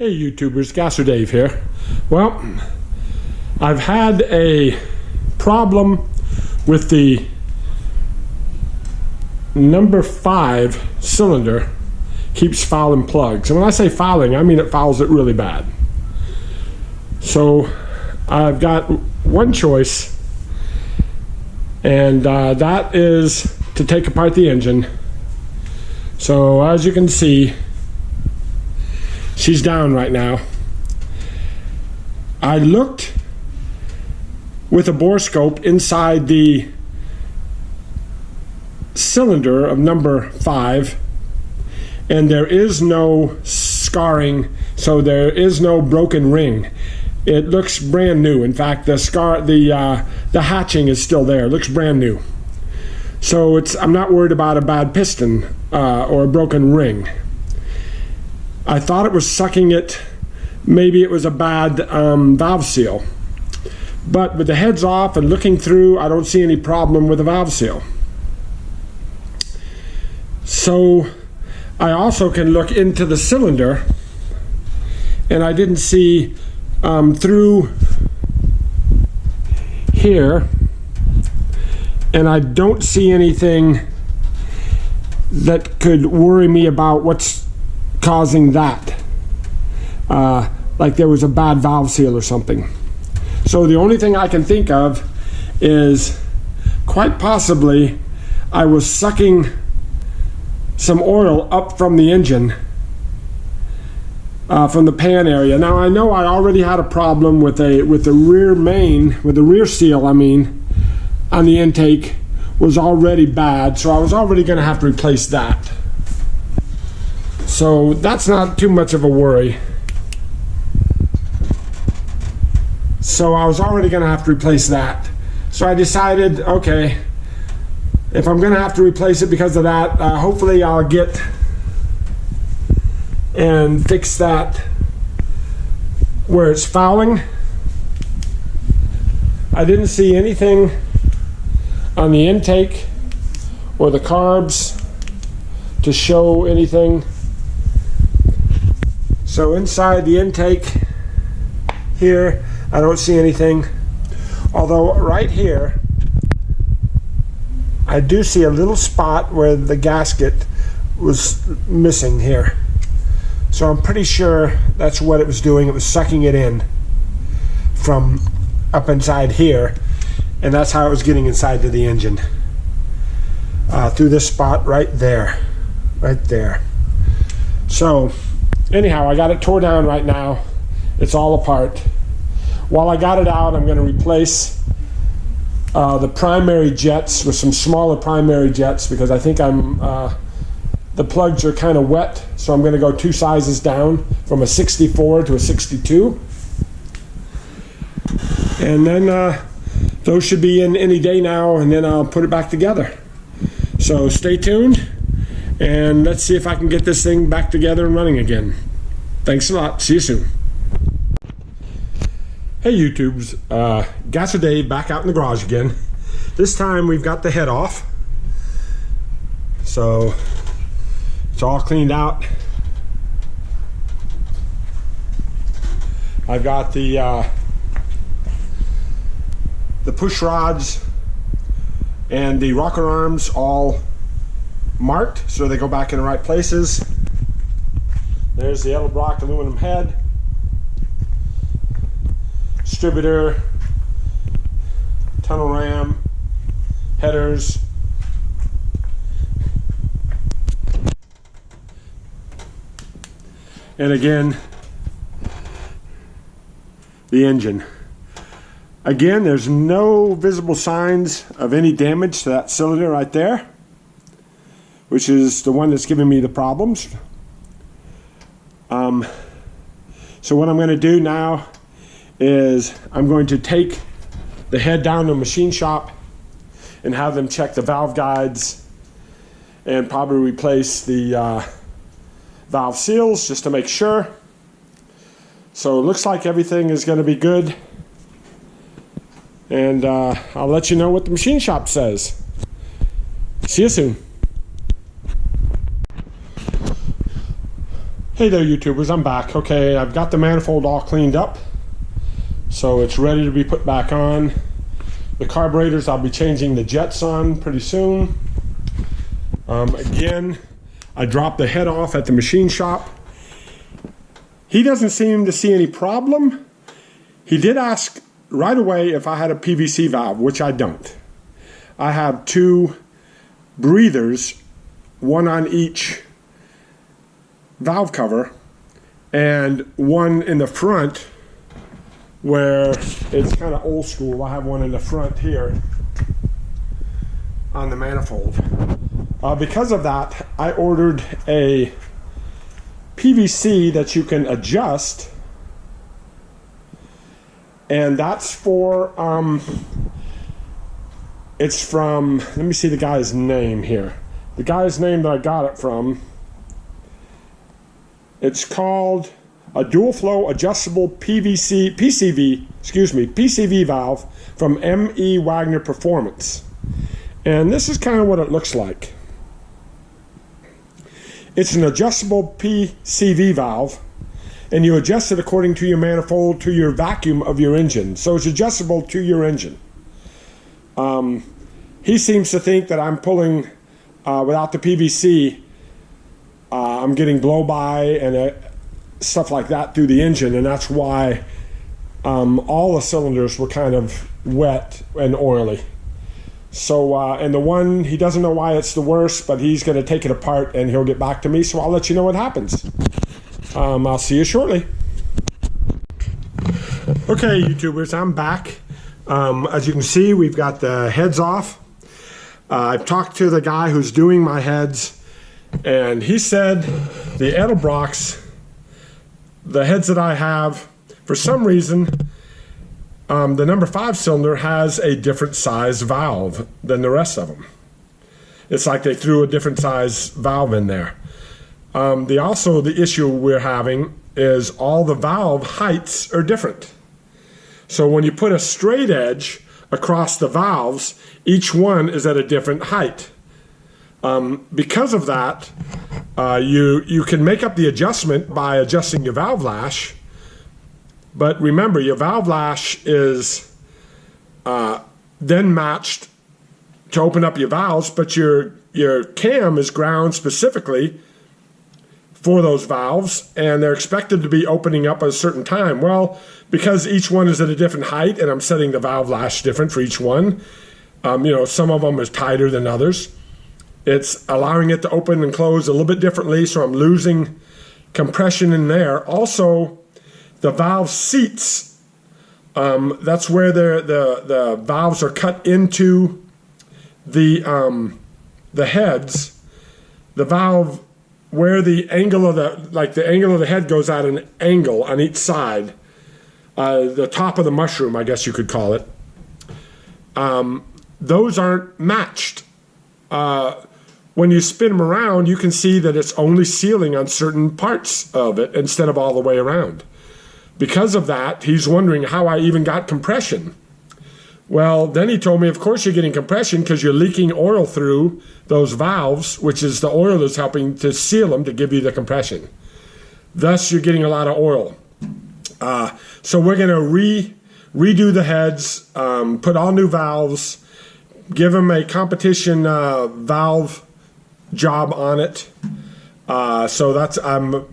Hey YouTubers, Gasser Dave here. Well, I've had a problem with the number 5 cylinder keeps fouling plugs. And when I say fouling, I mean it fouls it really bad. So I've got one choice, and that is to take apart the engine. So as you can see, she's down right now. I looked with a bore scope inside the cylinder of number 5, and there is no scarring, so there is no broken ring. It looks brand new. In fact, the hatching is still there. It looks brand new. So I'm not worried about a bad piston or a broken ring. I thought it was sucking it. Maybe it was a bad valve seal. But with the heads off and looking through, I don't see any problem with the valve seal. So I also can look into the cylinder, and I didn't see through here, and I don't see anything that could worry me about what's causing that, like there was a bad valve seal or something. So the only thing I can think of is quite possibly I was sucking some oil up from the engine, from the pan area. Now I know I already had a problem with the rear main, with the rear seal, I mean, on the intake was already bad, so I was already going to have to replace that. So that's not too much of a worry. So I was already going to have to replace that. So I decided, okay, if I'm going to have to replace it because of that, hopefully I'll get and fix that where it's fouling. I didn't see anything on the intake or the carbs to show anything. So inside the intake here, I don't see anything. Although right here, I do see a little spot where the gasket was missing here. So I'm pretty sure that's what it was doing. It was sucking it in from up inside here, and that's how it was getting inside to the engine. Through this spot right there. Right there. So anyhow, I got it tore down right now. It's all apart. While I got it out, I'm going to replace the primary jets with some smaller primary jets, because I think the plugs are kind of wet, so I'm going to go 2 sizes down from a 64 to a 62. And then those should be in any day now, and then I'll put it back together. So stay tuned, and let's see if I can get this thing back together and running again. Thanks a lot. See you soon. Hey YouTubes, Gasser Dave back out in the garage again. This time we've got the head off, so it's all cleaned out. I've got the push rods and the rocker arms all marked so they go back in the right places. There's the Edelbrocks aluminum head, distributor, tunnel ram, headers, and again the engine. Again, there's no visible signs of any damage to that cylinder right there, which is the one that's giving me the problems. So what I'm going to do now is I'm going to take the head down to a machine shop and have them check the valve guides and probably replace the valve seals just to make sure. So it looks like everything is going to be good, and I'll let you know what the machine shop says. See you soon. Hey there, YouTubers, I'm back. Okay, I've got the manifold all cleaned up, so it's ready to be put back on. The carburetors, I'll be changing the jets on pretty soon. Again, I dropped the head off at the machine shop. He doesn't seem to see any problem. He did ask right away if I had a PVC valve, which I don't. I have two breathers, one on each valve cover, and one in the front where it's kind of old school. I have one in the front here on the manifold. Because of that, I ordered a PVC that you can adjust, and that's for it's from, let me see the guy's name here. The guy's name that I got it from, it's called a dual flow adjustable PCV valve from M.E. Wagner Performance. And this is kind of what it looks like. It's an adjustable PCV valve, and you adjust it according to your manifold to your vacuum of your engine. So it's adjustable to your engine. He seems to think that I'm pulling without the PVC. I'm getting blow-by and stuff like that through the engine, and that's why all the cylinders were kind of wet and oily. So, and the one, he doesn't know why it's the worst, but he's going to take it apart and he'll get back to me, so I'll let you know what happens. I'll see you shortly. Okay, YouTubers, I'm back. As you can see, we've got the heads off. I've talked to the guy who's doing my heads, and he said the Edelbrocks, the heads that I have, for some reason, the number 5 cylinder has a different size valve than the rest of them. It's like they threw a different size valve in there. The issue we're having is all the valve heights are different. So when you put a straight edge across the valves, each one is at a different height. Because of that, you can make up the adjustment by adjusting your valve lash, but remember, your valve lash is then matched to open up your valves, but your cam is ground specifically for those valves, and they're expected to be opening up at a certain time. Well, because each one is at a different height, and I'm setting the valve lash different for each one, some of them is tighter than others. It's allowing it to open and close a little bit differently, so I'm losing compression in there. Also, the valve seats, that's where the valves are cut into the heads. The valve, where the angle of the head goes at an angle on each side, the top of the mushroom, I guess you could call it, those aren't matched. When you spin them around, you can see that it's only sealing on certain parts of it instead of all the way around. Because of that, he's wondering how I even got compression. Well, then he told me, of course you're getting compression because you're leaking oil through those valves, which is the oil that's helping to seal them to give you the compression. Thus, you're getting a lot of oil. So we're going to redo the heads, put all new valves, give them a competition valve job on it. So that's a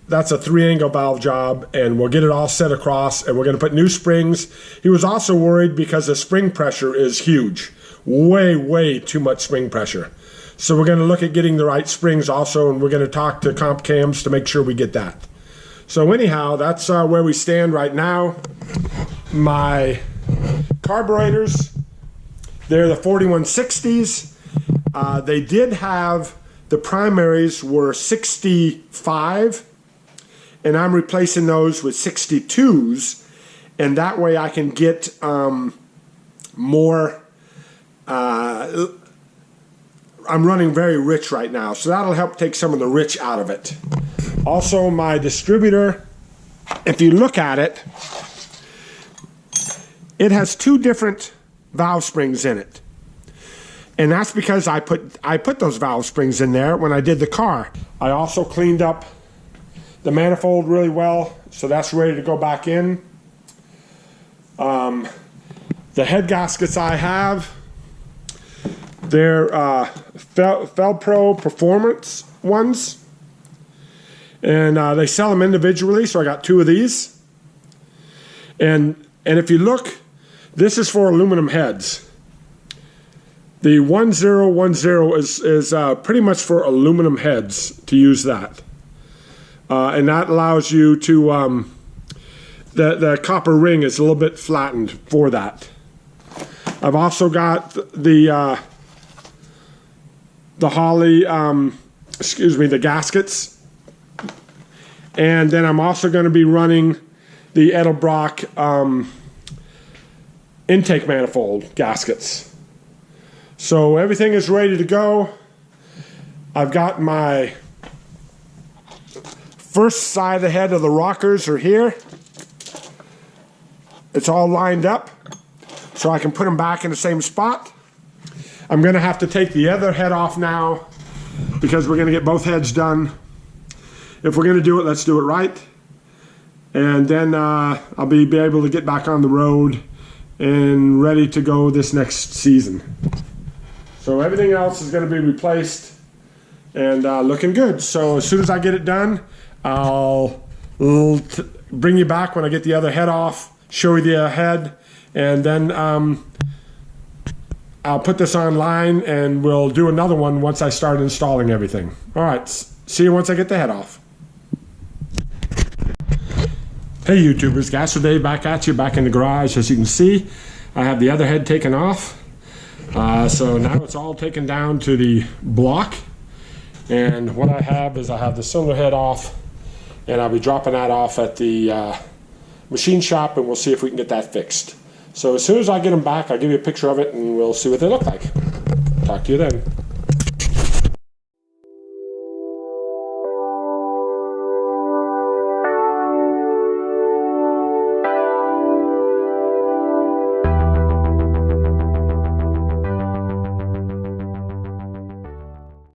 3-angle valve job, and we'll get it all set across, and we're going to put new springs. He was also worried because the spring pressure is huge. Way too much spring pressure. So we're going to look at getting the right springs also, and we're going to talk to comp cams to make sure we get that. So anyhow, that's where we stand right now. My carburetors, they're the 4160s. They did have, the primaries were 65, and I'm replacing those with 62s, and that way I can get more. I'm running very rich right now, so that'll help take some of the rich out of it. Also, my distributor, if you look at it, it has 2 different valve springs in it. And that's because I put those valve springs in there when I did the car. I also cleaned up the manifold really well, so that's ready to go back in. The head gaskets I have, they're Felpro Performance ones, and they sell them individually, so I got 2 of these. And if you look, this is for aluminum heads. The 1010 is pretty much for aluminum heads to use that. And that allows you to, the copper ring is a little bit flattened for that. I've also got the Holley, the gaskets. And then I'm also going to be running the Edelbrock intake manifold gaskets. So everything is ready to go. I've got my first side of the head of the rockers are here. It's all lined up, so I can put them back in the same spot. I'm going to have to take the other head off now because we're going to get both heads done. If we're going to do it, let's do it right. And then I'll be able to get back on the road and ready to go this next season. So everything else is going to be replaced and looking good. So as soon as I get it done, I'll bring you back when I get the other head off, show you the head, and then I'll put this online and we'll do another one once I start installing everything. All right, see you once I get the head off. Hey YouTubers, Gas with Dave back at you, back in the garage. As you can see, I have the other head taken off. So now it's all taken down to the block. And what I have is I have the cylinder head off, and I'll be dropping that off at the machine shop, and we'll see if we can get that fixed. So as soon as I get them back, I'll give you a picture of it and we'll see what they look like. Talk to you then.